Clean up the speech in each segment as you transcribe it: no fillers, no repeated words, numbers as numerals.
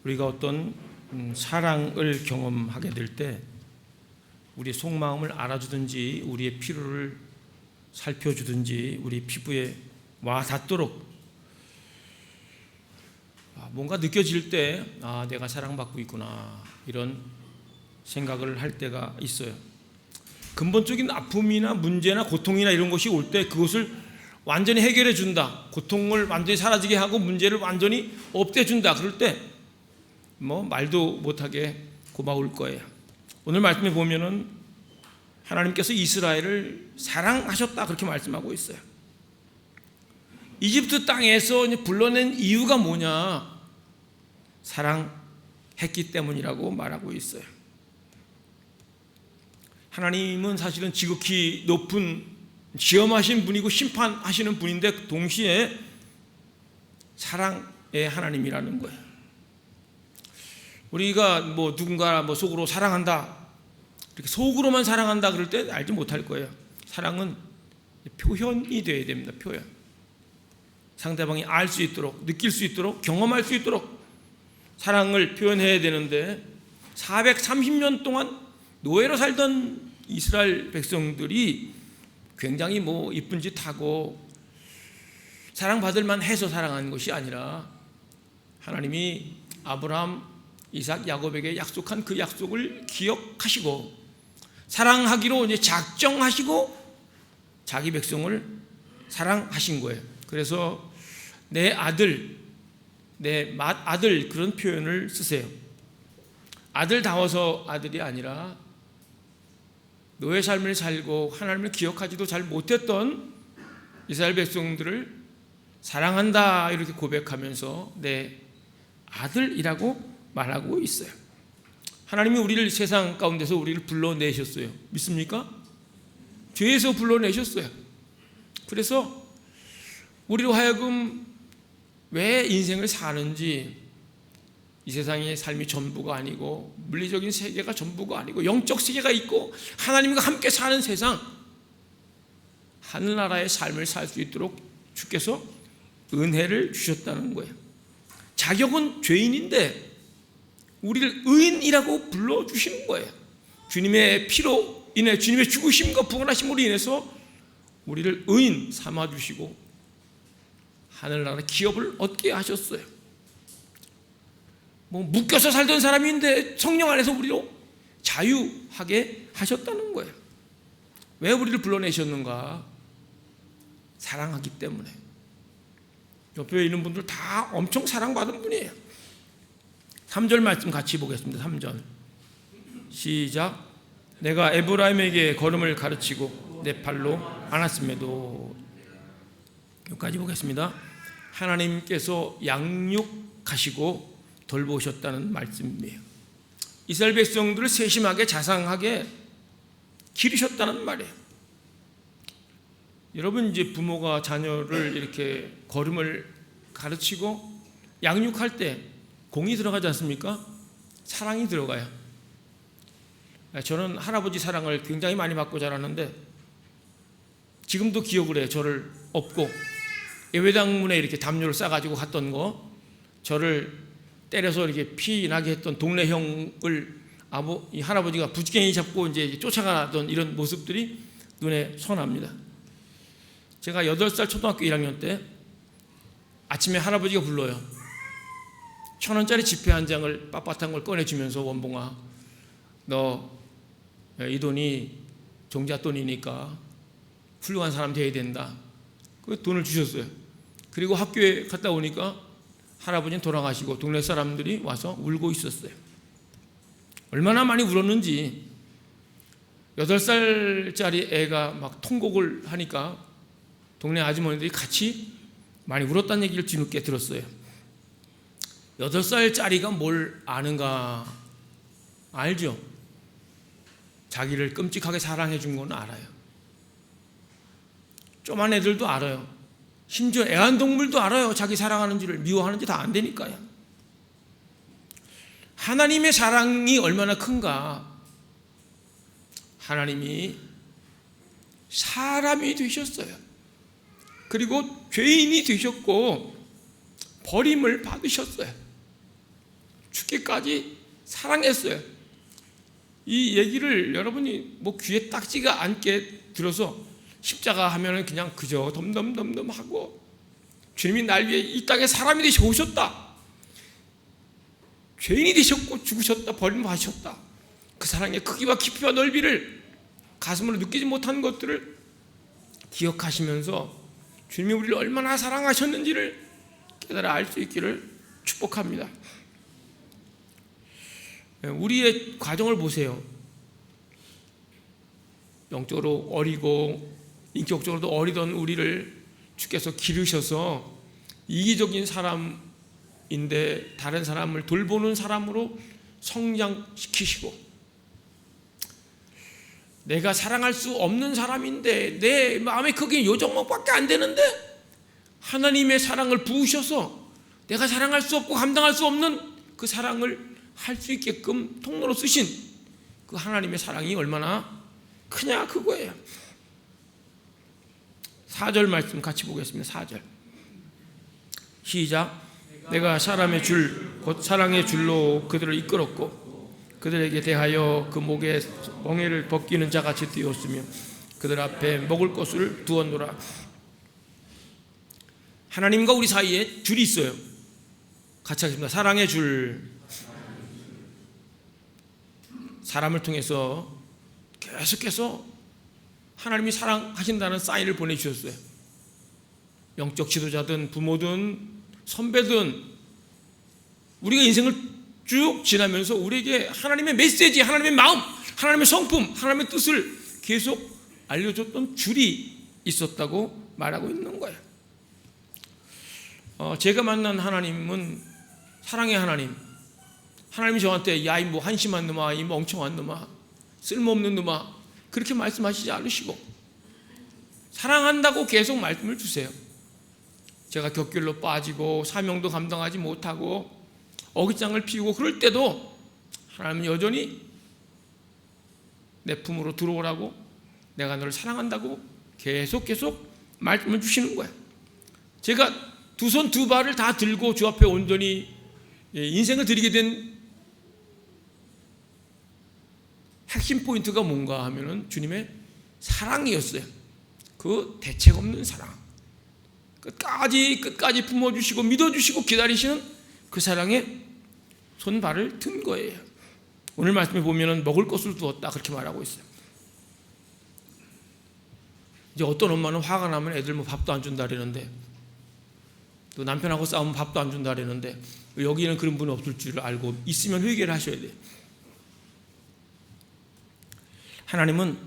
우리가 어떤 사랑을 경험하게 될 때 우리의 속마음을 알아주든지 우리의 필요를 살펴주든지 우리 피부에 와 닿도록 뭔가 느껴질 때 내가 사랑받고 있구나 이런 생각을 할 때가 있어요. 근본적인 아픔이나 문제나 고통이나 이런 것이 올 때 그것을 완전히 해결해 준다, 고통을 완전히 사라지게 하고 문제를 완전히 없애준다, 그럴 때 말도 못하게 고마울 거예요. 오늘 말씀에 보면은 하나님께서 이스라엘을 사랑하셨다 그렇게 말씀하고 있어요. 이집트 땅에서 불러낸 이유가 뭐냐? 사랑했기 때문이라고 말하고 있어요. 하나님은 사실은 지극히 높은 지엄하신 분이고 심판하시는 분인데 동시에 사랑의 하나님이라는 거예요. 우리가 누군가 속으로 사랑한다, 이렇게 속으로만 사랑한다 그럴 때 알지 못할 거예요. 사랑은 표현이 되어야 됩니다. 표현. 상대방이 알 수 있도록, 느낄 수 있도록, 경험할 수 있도록 사랑을 표현해야 되는데 430년 동안 노예로 살던 이스라엘 백성들이 굉장히 이쁜 짓 하고 사랑받을 만해서 사랑한 것이 아니라 하나님이 아브라함, 이삭, 야곱에게 약속한 그 약속을 기억하시고 사랑하기로 이제 작정하시고 자기 백성을 사랑하신 거예요. 그래서 내 아들, 내 맏아들 그런 표현을 쓰세요. 아들다워서 아들이 아니라 노예 삶을 살고 하나님을 기억하지도 잘 못했던 이스라엘 백성들을 사랑한다 이렇게 고백하면서 내 아들이라고 말하고 있어요. 하나님이 우리를 세상 가운데서 우리를 불러내셨어요. 믿습니까? 죄에서 불러내셨어요. 그래서 우리로 하여금 왜 인생을 사는지, 이 세상의 삶이 전부가 아니고 물리적인 세계가 전부가 아니고 영적 세계가 있고 하나님과 함께 사는 세상, 하늘나라의 삶을 살 수 있도록 주께서 은혜를 주셨다는 거예요. 자격은 죄인인데 우리를 의인이라고 불러주시는 거예요. 주님의 피로 인해, 주님의 죽으심과 부활하심으로 인해서 우리를 의인 삼아주시고 하늘나라 기업을 얻게 하셨어요. 묶여서 살던 사람인데 성령 안에서 우리로 자유하게 하셨다는 거예요. 왜 우리를 불러내셨는가? 사랑하기 때문에. 옆에 있는 분들 다 엄청 사랑받은 분이에요. 3절 말씀 같이 보겠습니다. 3절 시작. 내가 에브라임에게 걸음을 가르치고 내 팔로 안았음에도. 여기까지 보겠습니다. 하나님께서 양육하시고 돌보셨다는 말씀이에요. 이스라엘 백성들을 세심하게 자상하게 기르셨다는 말이에요. 여러분, 이제 부모가 자녀를 이렇게 걸음을 가르치고 양육할 때 공이 들어가지 않습니까? 사랑이 들어가요. 저는 할아버지 사랑을 굉장히 많이 받고 자랐는데 지금도 기억을 해요. 저를 업고 예배당 문에 이렇게 담요를 싸가지고 갔던 거, 저를 때려서 이렇게 피 나게 했던 동네 형을 이 할아버지가 부지깽이 잡고 이제 쫓아가던 이런 모습들이 눈에 선합니다. 제가 8살 초등학교 1학년 때 아침에 할아버지가 불러요. 1,000원짜리 지폐 한 장을 빳빳한 걸 꺼내주면서, 원봉아, 너 이 돈이 종잣돈이니까 훌륭한 사람 돼야 된다. 그 돈을 주셨어요. 그리고 학교에 갔다 오니까 할아버지는 돌아가시고 동네 사람들이 와서 울고 있었어요. 얼마나 많이 울었는지. 8살짜리 애가 막 통곡을 하니까 동네 아주머니들이 같이 많이 울었다는 얘기를 뒤늦게 들었어요. 8살짜리가 뭘 아는가? 알죠? 자기를 끔찍하게 사랑해 준 건 알아요. 쪼만 애들도 알아요. 심지어 애완동물도 알아요. 자기 사랑하는지를, 미워하는지 다 안 되니까요. 하나님의 사랑이 얼마나 큰가. 하나님이 사람이 되셨어요. 그리고 죄인이 되셨고 버림을 받으셨어요. 죽기까지 사랑했어요. 이 얘기를 여러분이 뭐 귀에 딱지가 않게 들어서 십자가 하면은 그냥 그저 덤덤덤덤하고, 주님이 날 위해 이 땅에 사람이 되셔 오셨다, 죄인이 되셨고 죽으셨다, 버림받으셨다, 그 사랑의 크기와 깊이와 넓이를 가슴으로 느끼지 못한 것들을 기억하시면서 주님이 우리를 얼마나 사랑하셨는지를 깨달아 알 수 있기를 축복합니다. 우리의 과정을 보세요. 영적으로 어리고 인격적으로도 어리던 우리를 주께서 기르셔서 이기적인 사람인데 다른 사람을 돌보는 사람으로 성장시키시고, 내가 사랑할 수 없는 사람인데 내 마음의 크기는 요 정도밖에 안 되는데 하나님의 사랑을 부으셔서 내가 사랑할 수 없고 감당할 수 없는 그 사랑을 할 수 있게끔 통로로 쓰신 그 하나님의 사랑이 얼마나 크냐, 그거예요. 4절 말씀 같이 보겠습니다. 4절 시작. 내가 사람의 줄 곧 사랑의 줄로 그들을 이끌었고 그들에게 대하여 그 목에 멍에를 벗기는 자같이 뛰었으며 그들 앞에 먹을 것을 두었노라. 하나님과 우리 사이에 줄이 있어요. 같이 하겠습니다. 사랑의 줄. 사람을 통해서 계속해서 하나님이 사랑하신다는 사인을 보내주셨어요. 영적 지도자든 부모든 선배든 우리가 인생을 쭉 지나면서 우리에게 하나님의 메시지, 하나님의 마음, 하나님의 성품, 하나님의 뜻을 계속 알려줬던 줄이 있었다고 말하고 있는 거예요. 제가 만난 하나님은 사랑의 하나님. 하나님이 저한테 야, 이 뭐 한심한 놈아, 이 멍청한 놈아, 쓸모없는 놈아, 그렇게 말씀하시지 않으시고 사랑한다고 계속 말씀을 주세요. 제가 격결로 빠지고 사명도 감당하지 못하고 어깃장을 피우고 그럴 때도 하나님은 여전히 내 품으로 들어오라고, 내가 너를 사랑한다고 계속 말씀을 주시는 거예요. 제가 두 손 두 발을 다 들고 주 앞에 온전히 인생을 드리게 된 핵심 포인트가 뭔가 하면은 주님의 사랑이었어요. 그 대책 없는 사랑, 끝까지 품어주시고 믿어주시고 기다리시는 그 사랑에 손발을 든 거예요. 오늘 말씀에 보면은 먹을 것을 두었다 그렇게 말하고 있어요. 이제 어떤 엄마는 화가 나면 애들 뭐 밥도 안 준다 그러는데, 또 남편하고 싸우면 밥도 안 준다 그러는데, 여기는 그런 분이 없을 줄 알고 있으면 회개를 하셔야 돼요. 하나님은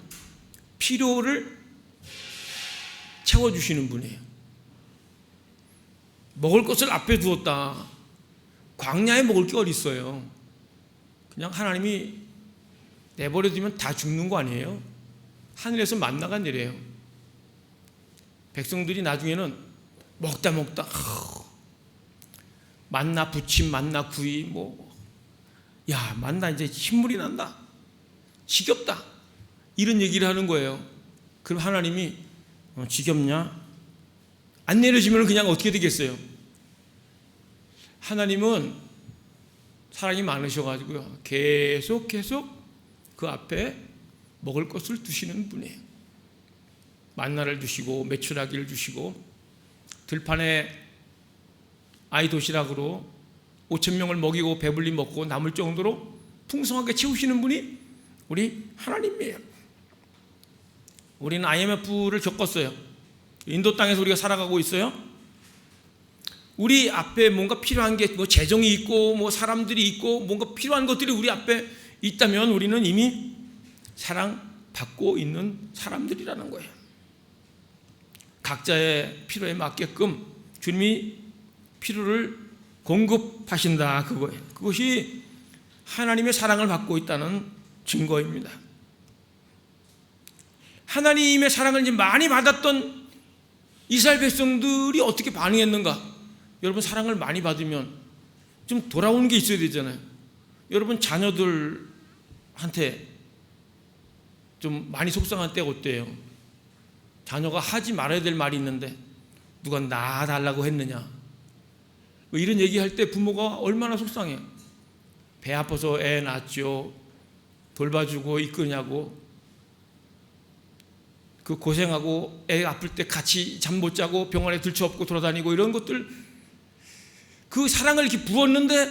필요를 채워주시는 분이에요. 먹을 것을 앞에 두었다. 광야에 먹을 게 어디 있어요? 그냥 하나님이 내버려두면 다 죽는 거 아니에요? 하늘에서 만나가 내려요. 백성들이 나중에는 먹다 만나 부침, 만나 구이, 만나 이제 흰물이 난다, 지겹다, 이런 얘기를 하는 거예요. 그럼 하나님이 지겹냐? 안 내려주면 그냥 어떻게 되겠어요? 하나님은 사랑이 많으셔가지고요, 계속 그 앞에 먹을 것을 두시는 분이에요. 만나를 주시고 메추라기를 주시고 들판에 아이 도시락으로 5,000명을 먹이고 배불리 먹고 남을 정도로 풍성하게 채우시는 분이 우리 하나님이에요. 우리는 IMF를 겪었어요. 인도 땅에서 우리가 살아가고 있어요. 우리 앞에 뭔가 필요한 게 뭐 재정이 있고 뭐 사람들이 있고 뭔가 필요한 것들이 우리 앞에 있다면 우리는 이미 사랑받고 있는 사람들이라는 거예요. 각자의 필요에 맞게끔 주님이 필요를 공급하신다, 그거예요. 그것이 하나님의 사랑을 받고 있다는 증거입니다. 하나님의 사랑을 이제 많이 받았던 이스라엘 백성들이 어떻게 반응했는가? 여러분, 사랑을 많이 받으면 좀 돌아오는 게 있어야 되잖아요. 여러분, 자녀들한테 좀 많이 속상한 때가 어때요? 자녀가 하지 말아야 될 말이 있는데 누가 나 달라고 했느냐, 뭐 이런 얘기할 때 부모가 얼마나 속상해요. 배 아파서 애 낳았죠. 돌봐주고 이끄냐고. 그 고생하고 애 아플 때 같이 잠 못 자고 병원에 들쳐업고 돌아다니고 이런 것들, 그 사랑을 이렇게 부었는데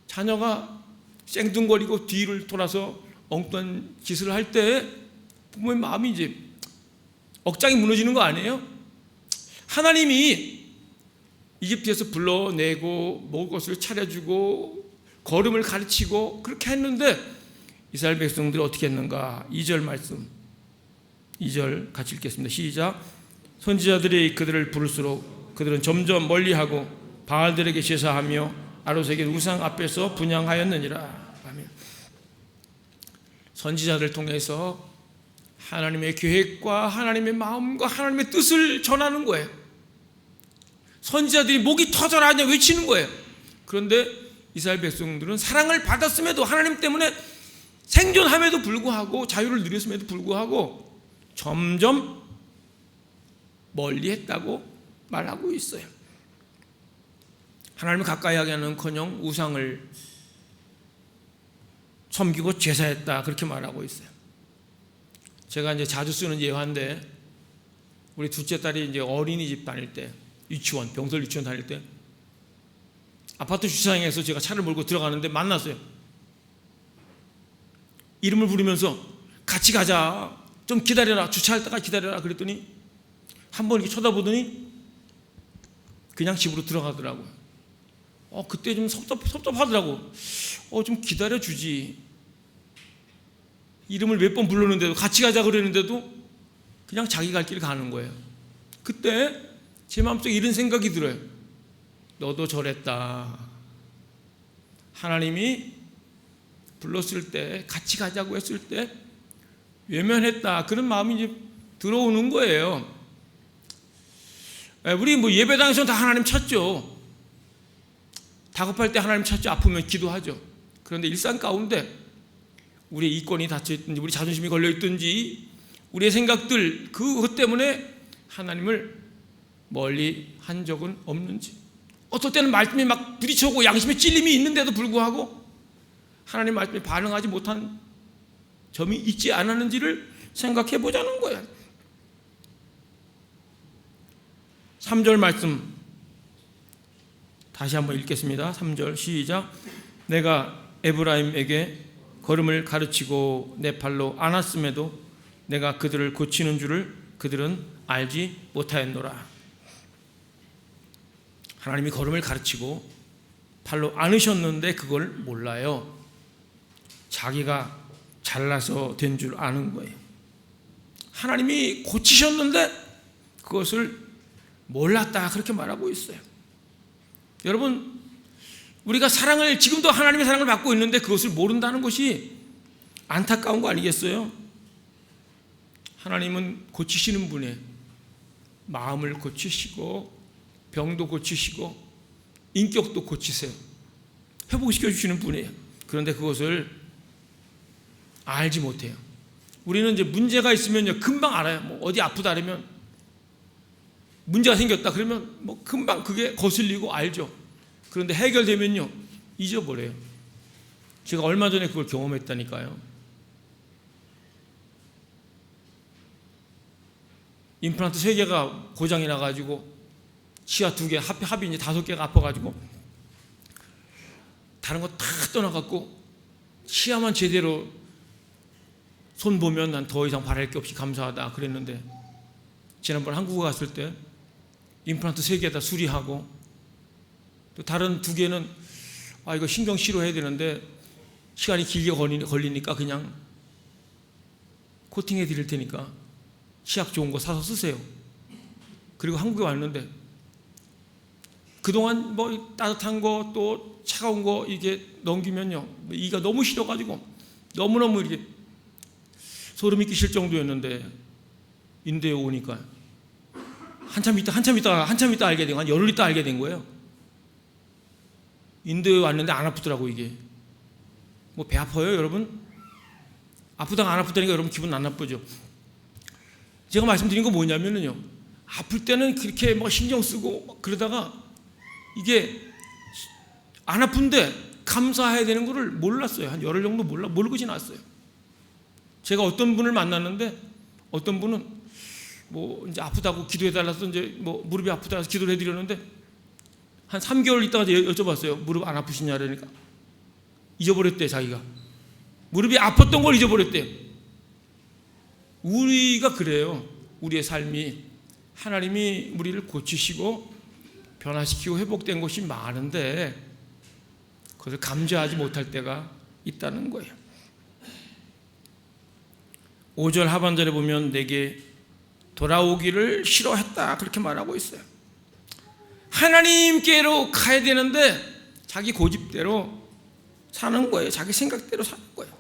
자녀가 쌩둥거리고 뒤를 돌아서 엉뚱한 짓을 할 때 부모의 마음이 이제 억장이 무너지는 거 아니에요? 하나님이 이집트에서 불러내고 먹을 것을 차려주고 걸음을 가르치고 그렇게 했는데 이스라엘 백성들이 어떻게 했는가? 2절 말씀, 2절 같이 읽겠습니다. 시작. 선지자들이 그들을 부를수록 그들은 점점 멀리하고 바알들에게 제사하며 아롯에게 우상 앞에서 분향하였느니라. 아멘. 선지자들을 통해서 하나님의 계획과 하나님의 마음과 하나님의 뜻을 전하는 거예요. 선지자들이 목이 터져라 그냥 외치는 거예요. 그런데 이스라엘 백성들은 사랑을 받았음에도, 하나님 때문에 생존함에도 불구하고, 자유를 누렸음에도 불구하고 점점 멀리했다고 말하고 있어요. 하나님을 가까이 하기는커녕 우상을 섬기고 제사했다, 그렇게 말하고 있어요. 제가 이제 자주 쓰는 예화인데, 우리 둘째 딸이 이제 어린이집 다닐 때, 유치원, 병설 유치원 다닐 때 아파트 주차장에서 제가 차를 몰고 들어가는데 만났어요. 이름을 부르면서 같이 가자, 좀 기다려라, 주차할 때까지 기다려라 그랬더니 한 번 이렇게 쳐다보더니 그냥 집으로 들어가더라고요. 그때 좀 섭섭하더라고. 좀 기다려주지. 이름을 몇 번 불렀는데도, 같이 가자 그랬는데도 그냥 자기 갈 길 가는 거예요. 그때 제 마음속에 이런 생각이 들어요. 너도 저랬다. 하나님이 불렀을 때, 같이 가자고 했을 때 외면했다, 그런 마음이 이제 들어오는 거예요. 우리 예배당에서는 다 하나님 찾죠. 다급할 때 하나님 찾죠. 아프면 기도하죠. 그런데 일상 가운데 우리의 이권이 닫혀있든지, 우리 자존심이 걸려있든지, 우리의 생각들, 그것 때문에 하나님을 멀리 한 적은 없는지, 어떨 때는 말씀이 막 부딪혀오고 양심의 찔림이 있는데도 불구하고 하나님 말씀에 반응하지 못한 점이 있지 않았는지를 생각해 보자는 거예요. 3절 말씀 다시 한번 읽겠습니다. 3절 시작. 내가 에브라임에게 걸음을 가르치고 내 발로 안았음에도 내가 그들을 고치는 줄을 그들은 알지 못하였노라. 하나님이 걸음을 가르치고 발로 안으셨는데 그걸 몰라요. 자기가 잘나서 된 줄 아는 거예요. 하나님이 고치셨는데 그것을 몰랐다, 그렇게 말하고 있어요. 여러분, 우리가 사랑을, 지금도 하나님의 사랑을 받고 있는데 그것을 모른다는 것이 안타까운 거 아니겠어요? 하나님은 고치시는 분이에요. 마음을 고치시고 병도 고치시고 인격도 고치세요. 회복시켜 주시는 분이에요. 그런데 그것을 알지 못해요. 우리는 이제 문제가 있으면요 금방 알아요. 어디 아프다 그러면, 문제가 생겼다 그러면 금방 그게 거슬리고 알죠. 그런데 해결되면요 잊어버려요. 제가 얼마 전에 그걸 경험했다니까요. 임플란트 3개가 고장이 나가지고 치아 2개, 합이 이제 5개가 아파가지고 다른 거 다 떠나갖고 치아만 제대로 손 보면 난 더 이상 바랄 게 없이 감사하다 그랬는데, 지난번 한국에 갔을 때 임플란트 3개 다 수리하고 또 다른 2개는 이거 신경 치료해야 되는데 시간이 길게 걸리니까 그냥 코팅해 드릴 테니까 치약 좋은 거 사서 쓰세요. 그리고 한국에 왔는데 그동안 따뜻한 거 또 차가운 거 이게 넘기면요 이가 너무 싫어가지고 너무너무 이렇게 소름이 끼칠 정도였는데, 인도에 오니까 한참 있다 알게 된 거예요. 한 열흘 있다 알게 된 거예요. 인도에 왔는데 안 아프더라고. 이게 배 아파요 여러분? 아프다가 안 아프다니까 여러분 기분 안 나쁘죠? 제가 말씀드린 거 뭐냐면요, 아플 때는 그렇게 신경 쓰고 그러다가 이게 안 아픈데 감사해야 되는 것을 몰랐어요. 한 열흘 정도 모르고 지났어요. 제가 어떤 분을 만났는데 어떤 분은 뭐 이제 아프다고 기도해달라서 이제 뭐 무릎이 아프다고 기도를 해드렸는데 한 3개월 있다가 여쭤봤어요. 무릎 안 아프시냐 그러니까 잊어버렸대. 자기가 무릎이 아팠던 걸 잊어버렸대요. 우리가 그래요. 우리의 삶이 하나님이 우리를 고치시고 변화시키고 회복된 것이 많은데 그것을 감지하지 못할 때가 있다는 거예요. 5절 하반절에 보면 내게 돌아오기를 싫어했다 그렇게 말하고 있어요. 하나님께로 가야 되는데 자기 고집대로 사는 거예요. 자기 생각대로 사는 거예요.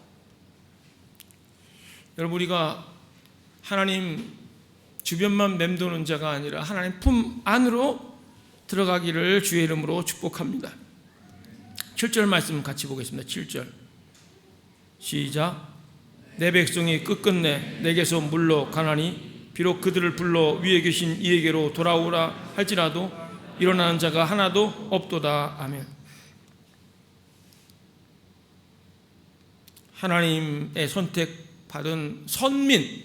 여러분, 우리가 하나님 주변만 맴도는 자가 아니라 하나님 품 안으로 들어가기를 주의 이름으로 축복합니다. 7절 말씀 같이 보겠습니다. 7절 시작. 내 백성이 끝끝내 내게서 물러가나니 비록 그들을 불러 위에 계신 이에게로 돌아오라 할지라도 일어나는 자가 하나도 없도다. 아멘. 하나님의 선택받은 선민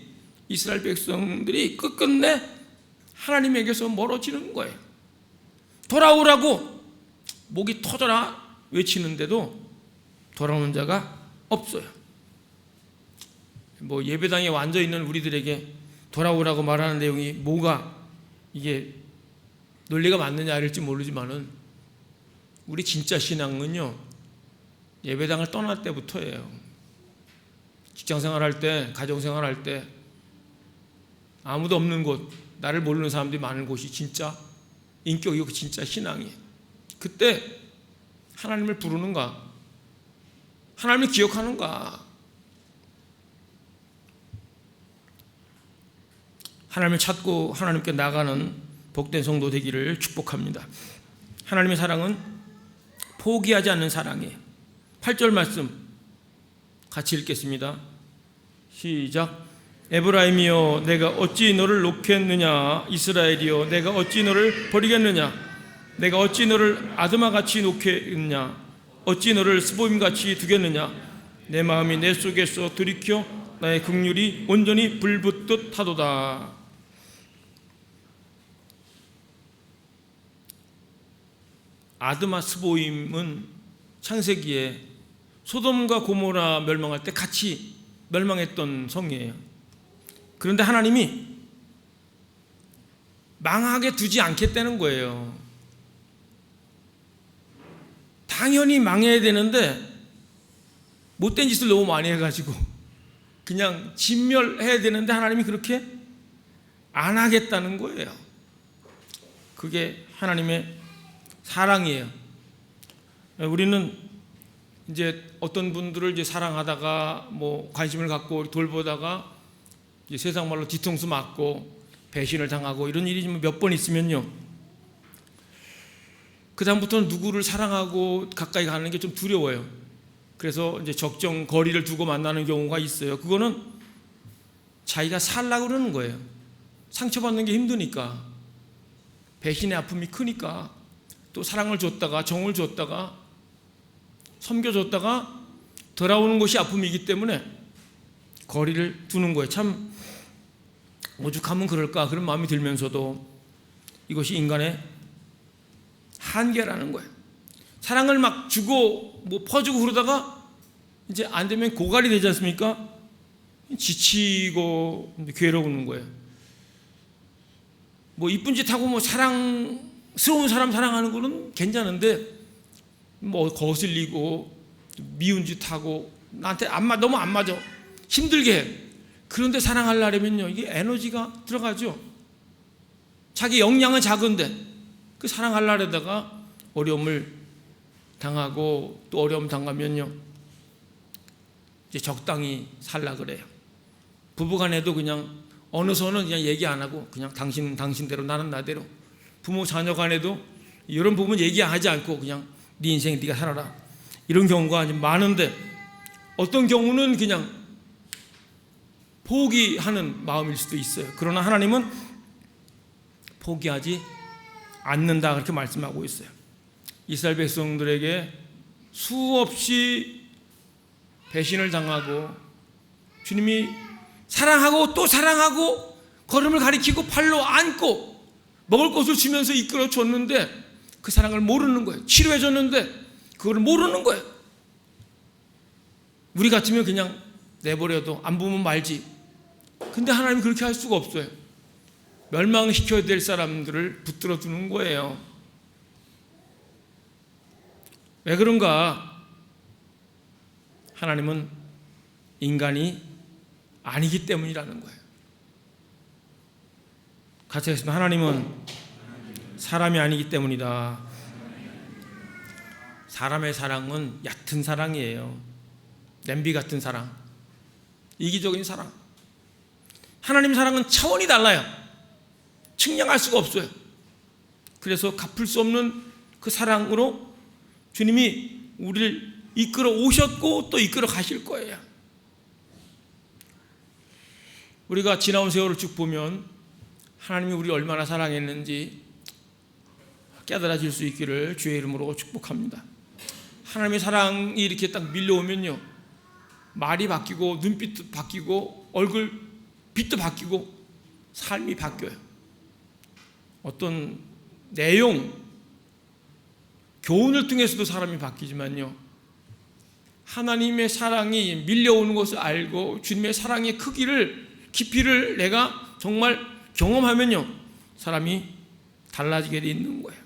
이스라엘 백성들이 끝끝내 하나님에게서 멀어지는 거예요. 돌아오라고 목이 터져라 외치는데도 돌아오는 자가 없어요. 뭐 예배당에 앉아 있는 우리들에게 돌아오라고 말하는 내용이 뭐가 이게 논리가 맞느냐 할지 모르지만은 우리 진짜 신앙은요 예배당을 떠날 때부터예요. 직장생활할 때, 가정생활할 때 아무도 없는 곳, 나를 모르는 사람들이 많은 곳이 진짜 인격이고 진짜 신앙이에요. 그때 하나님을 부르는가, 하나님을 기억하는가, 하나님을 찾고 하나님께 나가는 복된 성도 되기를 축복합니다. 하나님의 사랑은 포기하지 않는 사랑이에요. 8절 말씀 같이 읽겠습니다. 시작. 에브라임이여 내가 어찌 너를 놓겠느냐, 이스라엘이여 내가 어찌 너를 버리겠느냐, 내가 어찌 너를 아드마같이 놓겠느냐, 어찌 너를 스보임같이 두겠느냐. 내 마음이 내 속에서 들이켜 나의 긍휼이 온전히 불붙듯 하도다. 아드마 스보임은 창세기에 소돔과 고모라 멸망할 때 같이 멸망했던 성이에요. 그런데 하나님이 망하게 두지 않겠다는 거예요. 당연히 망해야 되는데 못된 짓을 너무 많이 해가지고 그냥 진멸해야 되는데 하나님이 그렇게 안 하겠다는 거예요. 그게 하나님의 사랑이에요. 우리는 이제 어떤 분들을 이제 사랑하다가 뭐 관심을 갖고 돌보다가 이제 세상 말로 뒤통수 맞고 배신을 당하고 이런 일이 몇 번 있으면요, 그 다음부터는 누구를 사랑하고 가까이 가는 게 좀 두려워요. 그래서 이제 적정 거리를 두고 만나는 경우가 있어요. 그거는 자기가 살라고 그러는 거예요. 상처받는 게 힘드니까, 배신의 아픔이 크니까, 또 사랑을 줬다가 정을 줬다가 섬겨줬다가 돌아오는 것이 아픔이기 때문에 거리를 두는 거예요. 참 오죽하면 그럴까 그런 마음이 들면서도 이것이 인간의 한계라는 거예요. 사랑을 막 주고 뭐 퍼주고 그러다가 이제 안 되면 고갈이 되지 않습니까? 지치고 괴로우는 거예요. 뭐 이쁜 짓 하고 뭐 사랑스러운 사람 사랑하는 거는 괜찮은데 뭐 거슬리고 미운 짓 하고 나한테 너무 안 맞아 힘들게 해. 그런데 사랑하려면요 이게 에너지가 들어가죠. 자기 역량은 작은데 그 사랑하려다가 어려움을 당하고 또 어려움 당하면요 이제 적당히 살라 그래요. 부부간에도 그냥 어느 선은 그냥 얘기 안 하고 그냥 당신은 당신대로 나는 나대로, 부모 자녀 간에도 이런 부분 얘기하지 않고 그냥 네 인생 네가 살아라 이런 경우가 많은데, 어떤 경우는 그냥 포기하는 마음일 수도 있어요. 그러나 하나님은 포기하지 않는다 그렇게 말씀하고 있어요. 이스라엘 백성들에게 수없이 배신을 당하고 주님이 사랑하고 또 사랑하고 걸음을 가리키고 팔로 안고 먹을 것을 주면서 이끌어 줬는데 그 사랑을 모르는 거예요. 치료해 줬는데 그걸 모르는 거예요. 우리 같으면 그냥 내버려도 안 보면 말지. 근데 하나님이 그렇게 할 수가 없어요. 멸망시켜야 될 사람들을 붙들어 두는 거예요. 왜 그런가? 하나님은 인간이 아니기 때문이라는 거예요. 같이 하겠습니다. 하나님은 사람이 아니기 때문이다. 사람의 사랑은 얕은 사랑이에요. 냄비 같은 사랑, 이기적인 사랑. 하나님 사랑은 차원이 달라요. 측량할 수가 없어요. 그래서 갚을 수 없는 그 사랑으로 주님이 우리를 이끌어 오셨고 또 이끌어 가실 거예요. 우리가 지나온 세월을 쭉 보면 하나님이 우리를 얼마나 사랑했는지 깨달아질 수 있기를 주의 이름으로 축복합니다. 하나님의 사랑이 이렇게 딱 밀려오면요, 말이 바뀌고 눈빛도 바뀌고 얼굴 빛도 바뀌고 삶이 바뀌어요. 어떤 내용, 교훈을 통해서도 사람이 바뀌지만요, 하나님의 사랑이 밀려오는 것을 알고 주님의 사랑의 크기를, 깊이를 내가 정말 경험하면요, 사람이 달라지게 돼 있는 거예요.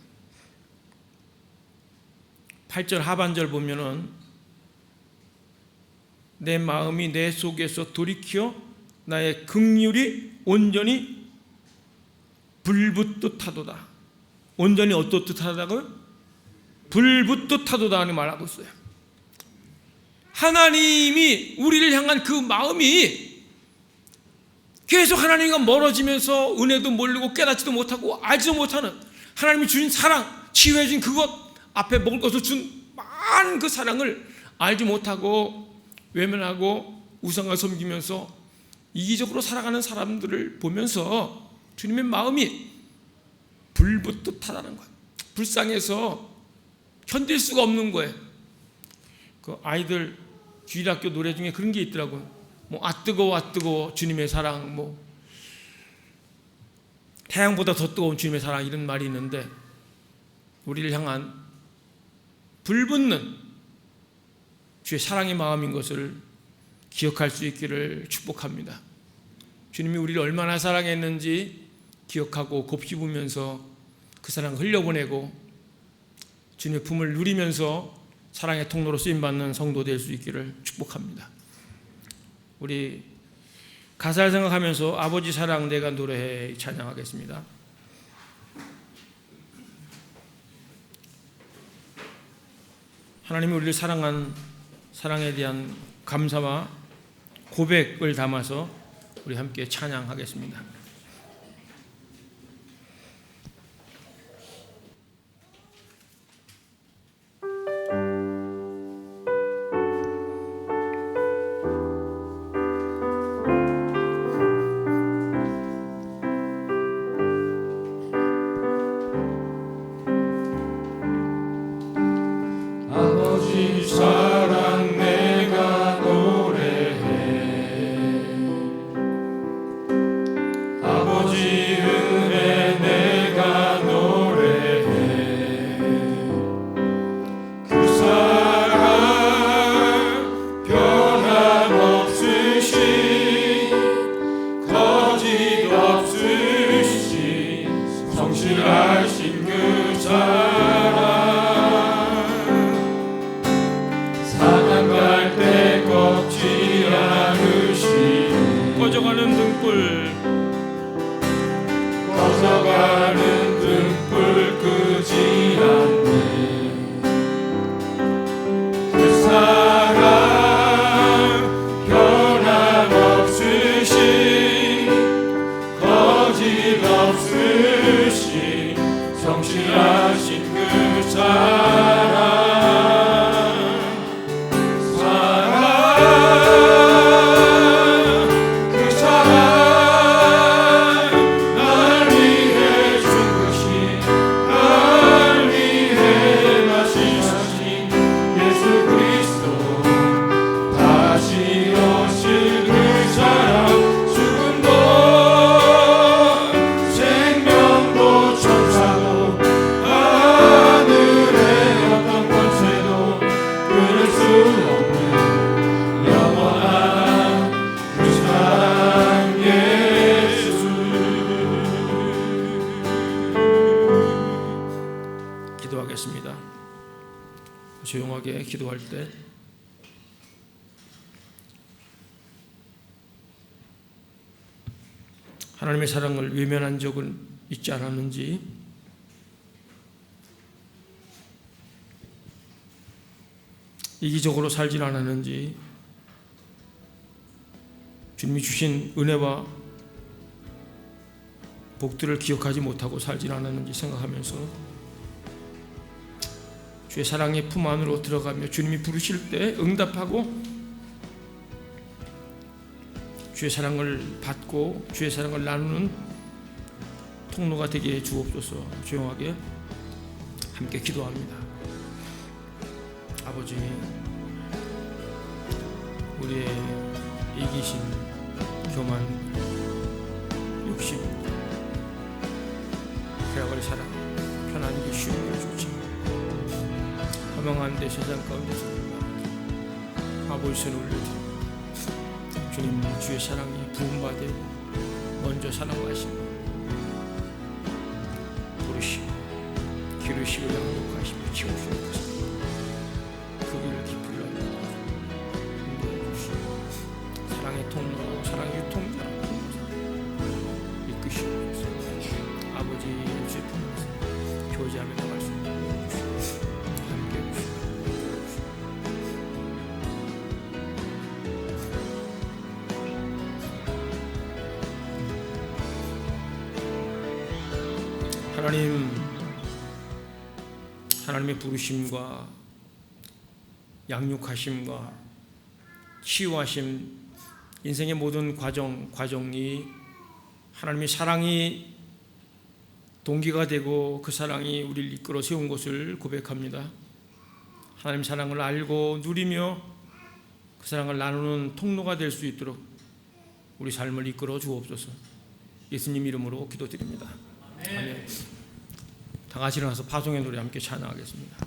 8절 하반절 보면은 내 마음이 내 속에서 돌이켜 나의 긍휼이 온전히 불붙듯 하도다. 온전히 어떻듯 하다고요? 불붙듯 하도다 하는 말하고 있어요. 하나님이 우리를 향한 그 마음이 계속 하나님과 멀어지면서 은혜도 모르고 깨닫지도 못하고 알지도 못하는 하나님이 주신 사랑, 치유해 준 그것, 앞에 먹을 것을 준 많은 그 사랑을 알지 못하고 외면하고 우상을 섬기면서 이기적으로 살아가는 사람들을 보면서 주님의 마음이 불붙듯 하다는 거예요. 불쌍해서 견딜 수가 없는 거예요. 그 아이들 주일학교 노래 중에 그런 게 있더라고요. 뭐 뜨거워 아 뜨거워 주님의 사랑, 뭐 태양보다 더 뜨거운 주님의 사랑, 이런 말이 있는데 우리를 향한 불붙는 주의 사랑의 마음인 것을 기억할 수 있기를 축복합니다. 주님이 우리를 얼마나 사랑했는지 기억하고 곱씹으면서 그 사랑을 흘려보내고 주님의 품을 누리면서 사랑의 통로로 쓰임받는 성도 될 수 있기를 축복합니다. 우리 가사를 생각하면서 아버지 사랑 내가 노래해 찬양하겠습니다. 하나님이 우리를 사랑한 사랑에 대한 감사와 고백을 담아서 우리 함께 찬양하겠습니다. 아버지 사랑 내가 노래해, 아버지 은혜 내가 노래해. 그 사랑 변함없으신, 거짓 없으신, 성실하신 그 사랑, 사랑갈 때 꺾지 않으시네. 꺼져가는 등불, 꺼져가는 등불 끄지 않네. 그 사랑 변함없으신, 거짓 없으신, 성실하신 그 사랑, 그 사랑 기도할 때 하나님의 사랑을 외면한 적은 있지 않았는지, 이기적으로 살진 않았는지, 주님이 주신 은혜와 복들을 기억하지 못하고 살진 않았는지 생각하면서 주의 사랑의 품 안으로 들어가며 주님이 부르실 때 응답하고 주의 사랑을 받고 주의 사랑을 나누는 통로가 되게 해 주옵소서. 조용하게 함께 기도합니다. 아버지, 우리의 이기심, 교만, 욕심, 죄악을 사랑, 편안하게 쉬운 게 좋지. 허망한데 세상 가운데 살다 아버지 손을 올려드립니다. 주님, 주의 사랑이 부음받으고 먼저 사랑하시고 부르시고 기르시고 양육하시고 키우시는 것을 그 길을 깊이 열고 인도해 주시고 사랑의 통로로 사랑의 유통자로 이끄시고 아버지 주의 품에서 교제하며 나갈 수 있도록 주시고 함께 해주시고 하나님의 부르심과 양육하심과 치유하심, 인생의 모든 과정이 하나님의 사랑이 동기가 되고 그 사랑이 우리를 이끌어 세운 것을 고백합니다. 하나님 사랑을 알고 누리며 그 사랑을 나누는 통로가 될 수 있도록 우리 삶을 이끌어 주옵소서. 예수님 이름으로 기도드립니다. 아멘. 다 같이 일어나서 파송의 노래 함께 찬양하겠습니다.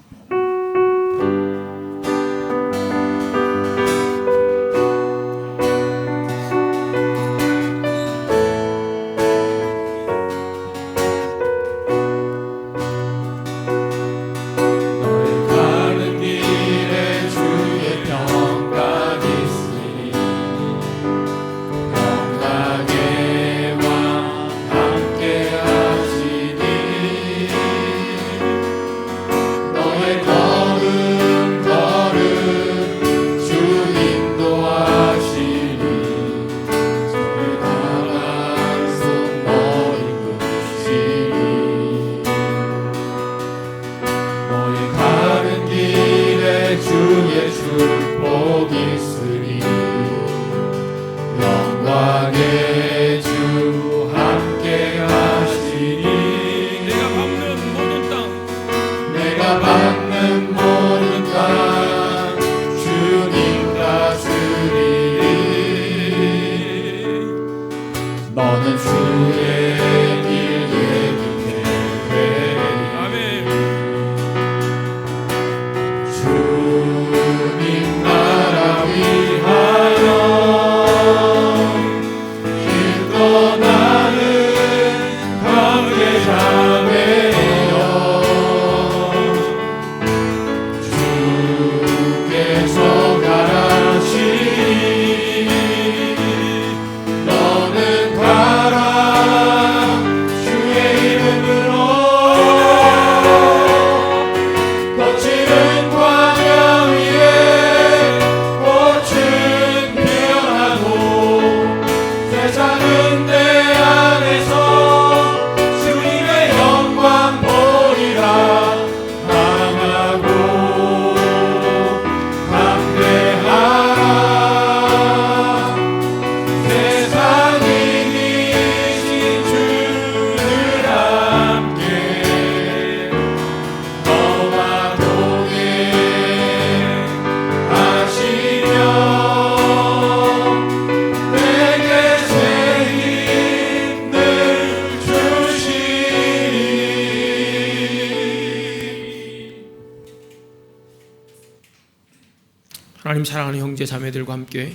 하나님 사랑하는 형제 자매들과 함께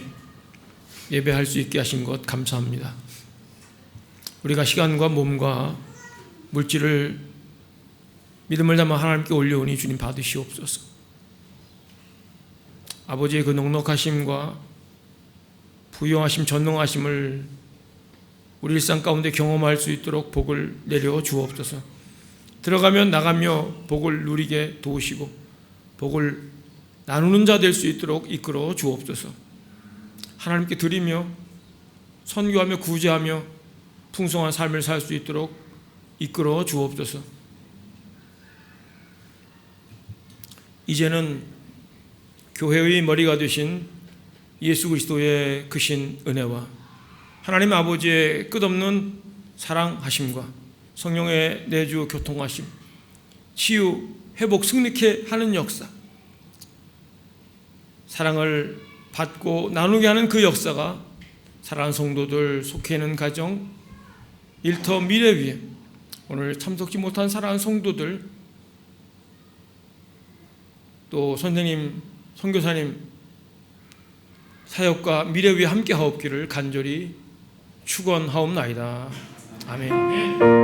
예배할 수 있게 하신 것 감사합니다. 우리가 시간과 몸과 물질을 믿음을 담아 하나님께 올려오니 주님 받으시옵소서. 아버지의 그 넉넉하심과 부유하심, 전능하심을 우리 일상 가운데 경험할 수 있도록 복을 내려 주옵소서. 들어가면 나가며 복을 누리게 도우시고 복을 나누는 자 될 수 있도록 이끌어 주옵소서. 하나님께 드리며 선교하며 구제하며 풍성한 삶을 살 수 있도록 이끌어 주옵소서. 이제는 교회의 머리가 되신 예수 그리스도의 크신 은혜와 하나님 아버지의 끝없는 사랑하심과 성령의 내주 교통하심, 치유, 회복, 승리케 하는 역사, 사랑을 받고 나누게 하는 그 역사가 사랑하는 성도들 속해 있는 가정, 일터 미래 위에 오늘 참석지 못한 사랑하는 성도들, 또 선생님, 선교사님 사역과 미래 위에 함께 하옵기를 간절히 축원하옵나이다. 아멘.